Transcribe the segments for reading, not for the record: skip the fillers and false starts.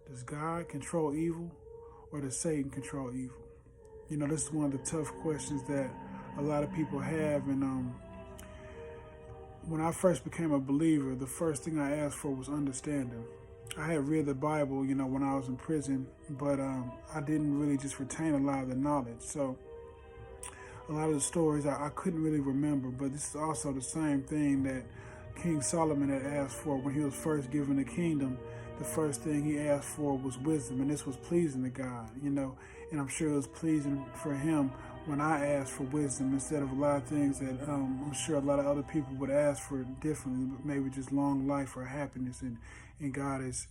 Does God control evil, or does Satan control evil? This is one of the tough questions that a lot of people have. And when I first became a believer, the first thing I asked for was understanding. I had read the Bible, when I was in prison, but I didn't really just retain a lot of the knowledge. So a lot of the stories I couldn't really remember, but this is also the same thing that King Solomon had asked for when he was first given the kingdom. The first thing he asked for was wisdom, and this was pleasing to God, and I'm sure it was pleasing for him when I asked for wisdom instead of a lot of things that I'm sure a lot of other people would ask for differently, but maybe just long life or happiness. And God is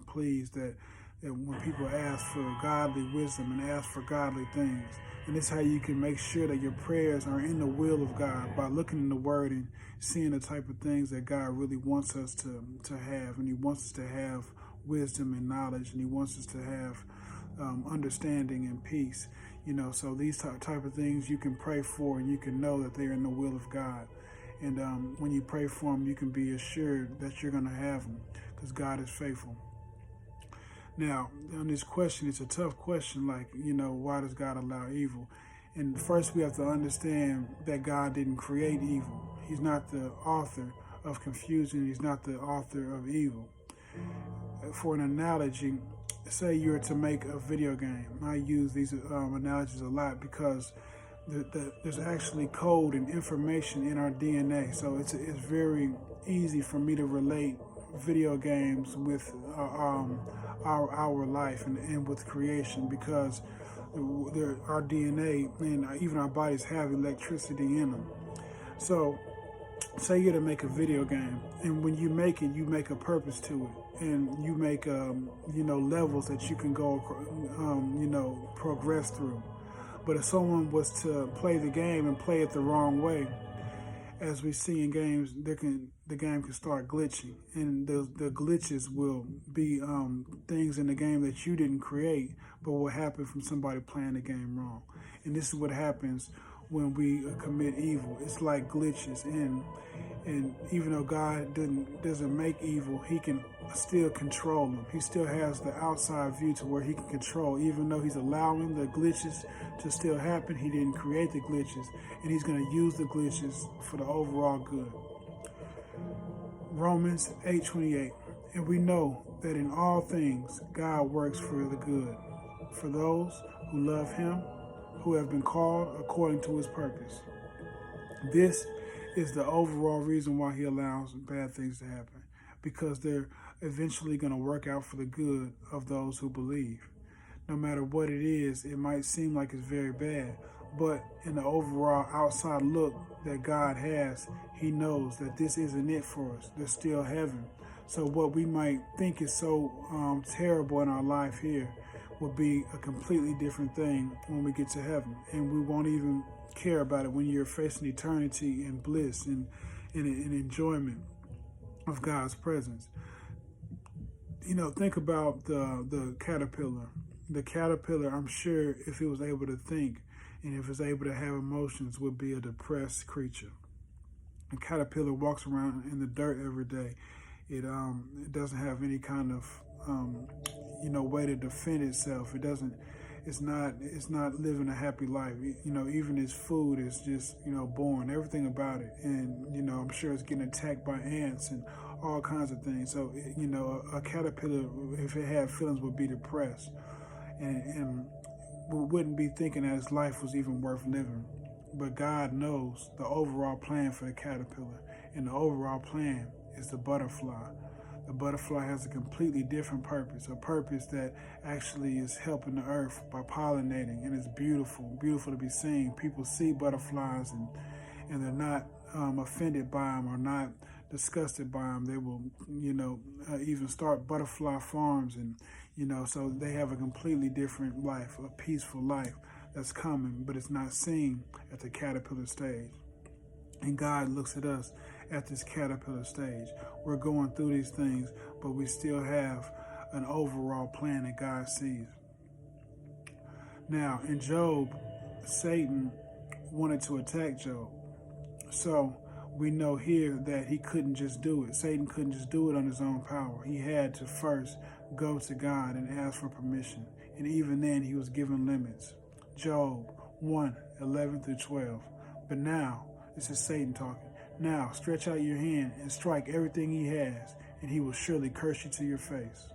pleased that when people ask for godly wisdom and ask for godly things. And this is how you can make sure that your prayers are in the will of God, by looking in the Word and seeing the type of things that God really wants us to have. And He wants us to have wisdom and knowledge, and He wants us to have understanding and peace. So these type of things you can pray for, and you can know that they're in the will of God. And when you pray for them, you can be assured that you're going to have them, because God is faithful. Now, on this question, it's a tough question, like, why does God allow evil? And first we have to understand that God didn't create evil. He's not the author of confusion. He's not the author of evil. For an analogy, say you're to make a video game. I use these analogies a lot because there's actually code and information in our DNA. So it's very easy for me to relate video games with our life and with creation, because our DNA and even our bodies have electricity in them. So say you're to make a video game, and when you make it, you make a purpose to it, and you make levels that you can go progress through. But if someone was to play the game and play it the wrong way, as we see in games, the game can start glitching, and the glitches will be things in the game that you didn't create, but will happen from somebody playing the game wrong. And this is what happens when we commit evil. It's like glitches, and even though God doesn't make evil, He can still control them. He still has the outside view to where He can control, even though He's allowing the glitches to still happen. He didn't create the glitches, and He's going to use the glitches for the overall good. Romans 8:28, and we know that in all things God works for the good, for those who love Him, who have been called according to His purpose. This is the overall reason why He allows bad things to happen, because they're eventually going to work out for the good of those who believe. No matter what it is, it might seem like it's very bad, but in the overall outside look that God has, He knows that this isn't it for us. There's still heaven. So what we might think is so terrible in our life here will be a completely different thing when we get to heaven, and we won't even care about it when you're facing eternity in bliss and enjoyment of God's presence. Think about the caterpillar. The caterpillar, I'm sure, if it was able to think and if it's able to have emotions, would be a depressed creature. A caterpillar walks around in the dirt every day. It doesn't have any kind of way to defend itself. It's not living a happy life. Even its food is just born. Everything about it, and I'm sure it's getting attacked by ants and all kinds of things. So a caterpillar, if it had feelings, would be depressed, and wouldn't be thinking that its life was even worth living. But God knows the overall plan for the caterpillar, and the overall plan is the butterfly. The butterfly has a completely different purpose, a purpose that actually is helping the earth by pollinating, and it's beautiful to be seen. People see butterflies and they're not offended by them or not disgusted by them. They will, even start butterfly farms, and so they have a completely different life, a peaceful life that's coming, but it's not seen at the caterpillar stage. And God looks at us at this caterpillar stage. We're going through these things, but we still have an overall plan that God sees. Now, in Job, Satan wanted to attack Job. So we know here that he couldn't just do it. Satan couldn't just do it on his own power. He had to first go to God and ask for permission. And even then, he was given limits. Job 1:11-12. But now, this is Satan talking. Now, stretch out your hand and strike everything he has, and he will surely curse you to your face.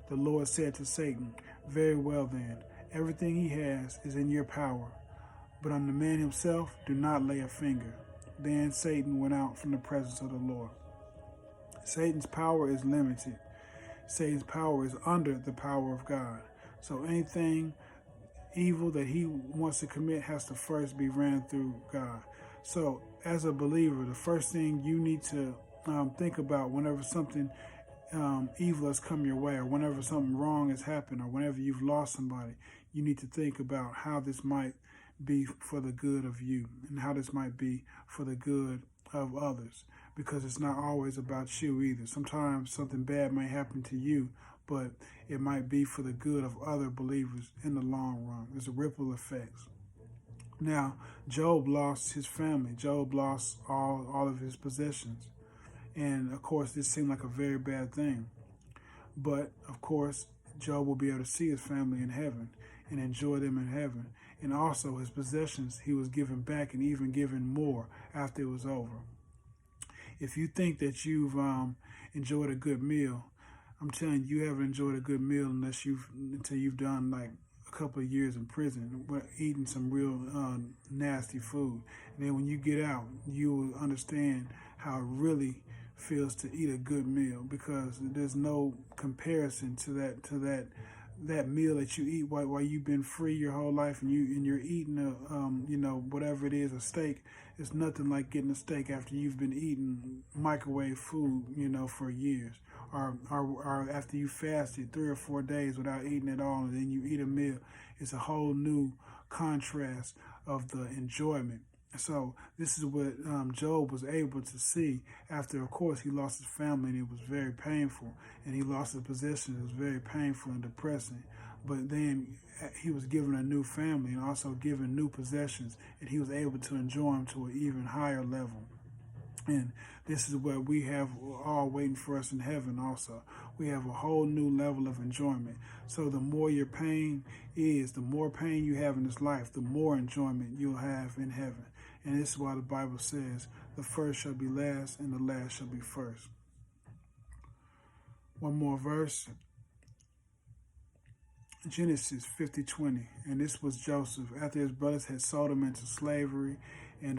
The Lord said to Satan, very well then, everything he has is in your power. But on the man himself, do not lay a finger. Then Satan went out from the presence of the Lord. Satan's power is limited. Satan's power is under the power of God. So anything evil that he wants to commit has to first be ran through God. So as a believer, the first thing you need to think about whenever something evil has come your way, or whenever something wrong has happened, or whenever you've lost somebody, you need to think about how this might be for the good of you and how this might be for the good of others, because it's not always about you either. Sometimes something bad may happen to you, but it might be for the good of other believers in the long run. There's a ripple effects. Now, Job lost his family. Job lost all of his possessions. And of course, this seemed like a very bad thing. But of course, Job will be able to see his family in heaven and enjoy them in heaven. And also his possessions, he was given back and even given more after it was over. If you think that you've enjoyed a good meal, I'm telling you, you haven't enjoyed a good meal until you've done like a couple of years in prison, eating some real nasty food. And then when you get out, you will understand how it really feels to eat a good meal, because there's no comparison to that meal that you eat while you've been free your whole life, and you're eating whatever it is, a steak. It's nothing like getting a steak after you've been eating microwave food, for years, or after you fasted 3 or 4 days without eating at all, and then you eat a meal. It's a whole new contrast of the enjoyment. So this is what Job was able to see after, of course, he lost his family, and it was very painful, and he lost his possessions. It was very painful and depressing. But then he was given a new family and also given new possessions, and he was able to enjoy them to an even higher level. And this is what we have all waiting for us in heaven also. We have a whole new level of enjoyment. So the more your pain is, the more pain you have in this life, the more enjoyment you'll have in heaven. And this is why the Bible says, the first shall be last and the last shall be first. One more verse. Genesis 50:20. And this was Joseph. After his brothers had sold him into slavery and,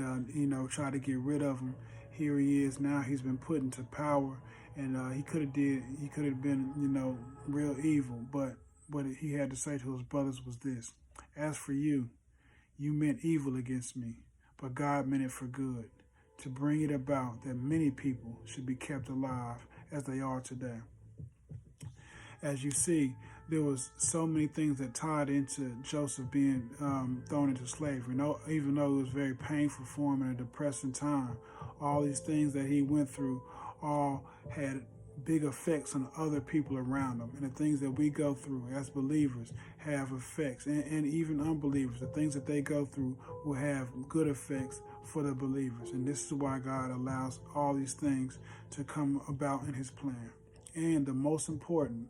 tried to get rid of him, here he is now. He's been put into power, and he could have been, real evil. But what he had to say to his brothers was this: as for you, you meant evil against me, but God meant it for good, to bring it about that many people should be kept alive as they are today. As you see, there was so many things that tied into Joseph being thrown into slavery. Even though it was very painful for him in a depressing time, all these things that he went through all had big effects on other people around him. And the things that we go through as believers have effects. And even unbelievers, the things that they go through will have good effects for the believers. And this is why God allows all these things to come about in his plan. And the most important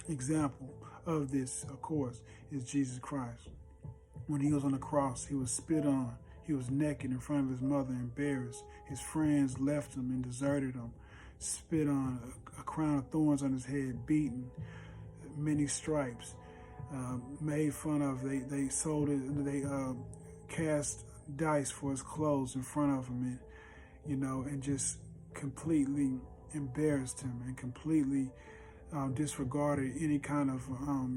example of this, of course, is Jesus Christ. When he was on the cross, he was spit on. He was naked in front of his mother, embarrassed. His friends left him and deserted him. Spit on, a crown of thorns on his head, beaten, many stripes, made fun of. They sold it. They cast dice for his clothes in front of him, and just completely embarrassed him and completely disregarded any kind of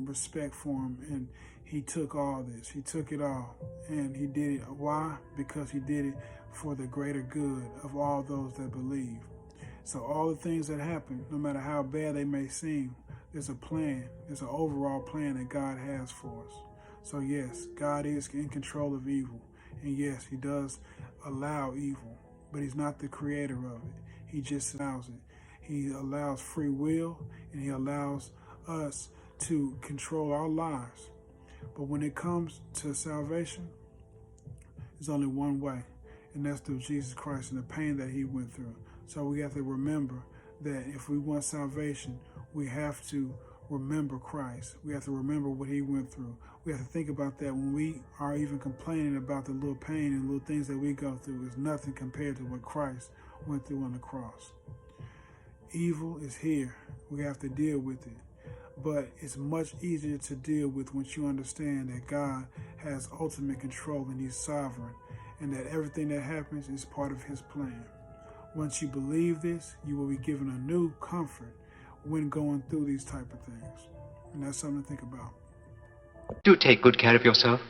respect for him. And he took all this. He took it all. And he did it. Why? Because he did it for the greater good of all those that believe. So all the things that happen, no matter how bad they may seem, there's a plan. There's an overall plan that God has for us. So yes, God is in control of evil. And yes, he does allow evil, but he's not the creator of it. He just allows it. He allows free will, and he allows us to control our lives. But when it comes to salvation, there's only one way, and that's through Jesus Christ and the pain that he went through. So we have to remember that if we want salvation, we have to remember Christ. We have to remember what he went through. We have to think about that when we are even complaining about the little pain and little things that we go through. It's nothing compared to what Christ went through on the cross. Evil is here. We have to deal with it. But it's much easier to deal with once you understand that God has ultimate control and he's sovereign, and that everything that happens is part of his plan. Once you believe this, you will be given a new comfort when going through these type of things. And that's something to think about. Do take good care of yourself.